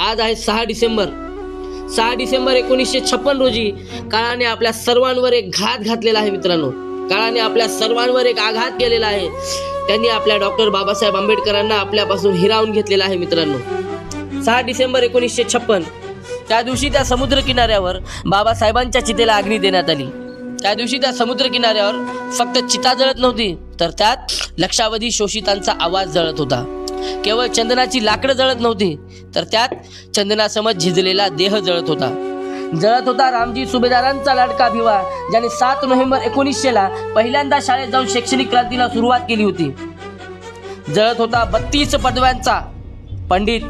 आज आहे 6 डिसेंबर 1956 रोजी काळाने आपल्या सर्वांवर एक घात घातलेला आहे मित्रांनो. काळाने आपल्या सर्वांवर एक आघात केलेला आहे. त्यांनी आपल्या डॉक्टर बाबासाहेब आंबेडकरांना आपल्यापासून हिरावून घेतलेला आहे मित्रांनो. 6 डिसेंबर 1956 त्या दिवशी त्या समुद्र किनाऱ्यावर बाबासाहेबांच्या चितेला अग्नी देण्यात आली. त्या दिवशी त्या समुद्र किनाऱ्यावर फक्त चिता जळत नव्हती, तर त्यात लक्षावधी शोषितांचा आवाज जळत होता. केवळ चंदनाची लाकडं जळत नव्हती, तर त्यात चंदनासमज झिजलेला देह जळत होता रामजी सुभेदारांचा लाडका भिवा, ज्याने 7 नोव्हेंबर 1900ला पहिल्यांदा शाळेत जाऊन शैक्षणिक क्रांतीला सुरुवात केली होती. जळत होता 32 पदव्यांचा पंडित,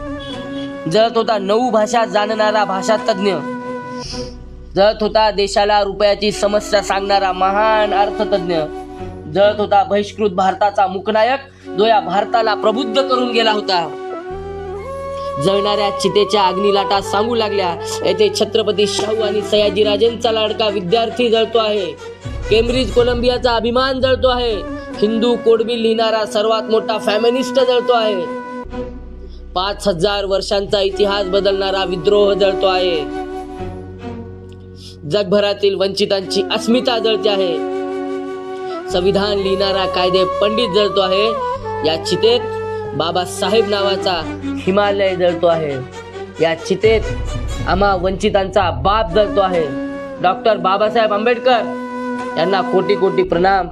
जळत होता 9 भाषा जाणणारा भाषातज्ञ, जळत होता देशाला रुपयाची समस्या सांगणारा महान अर्थतज्ञ, जळत होता बहिष्कृत भारताचा मुकनायक, जो या भारताला प्रबुद्ध करून गेला होता. जळणाऱ्या चितेच्या अग्निलाटा सांगू लागल्या, येथे छत्रपती शाहू आणि सयाजीराजेंचा लाडका विद्यार्थी जळतो आहे. केम्ब्रिज कोलंबियाचा अभिमान जळतो आहे. हिंदू कोडबिल लिहिणारा सर्वात मोठा फॅमिनिस्ट जळतो आहे. 5000 वर्षांचा इतिहास बदलणारा विद्रोह जळतो आहे. जगभरातील वंचितांची अस्मिता जळते आहे. संविधान लिहिणारा कायदे पंडित जळतो आहे. या चितेत बाबासाहेब नावाचा हिमालय जळतो आहे. या चितेत आम्हा वंचितांचा बाप जळतो आहे. डॉक्टर बाबासाहेब आंबेडकर यांना कोटी कोटी प्रणाम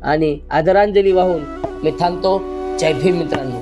आणि आदरांजली वाहून मी थांबतो. जय भीम मित्रांनो.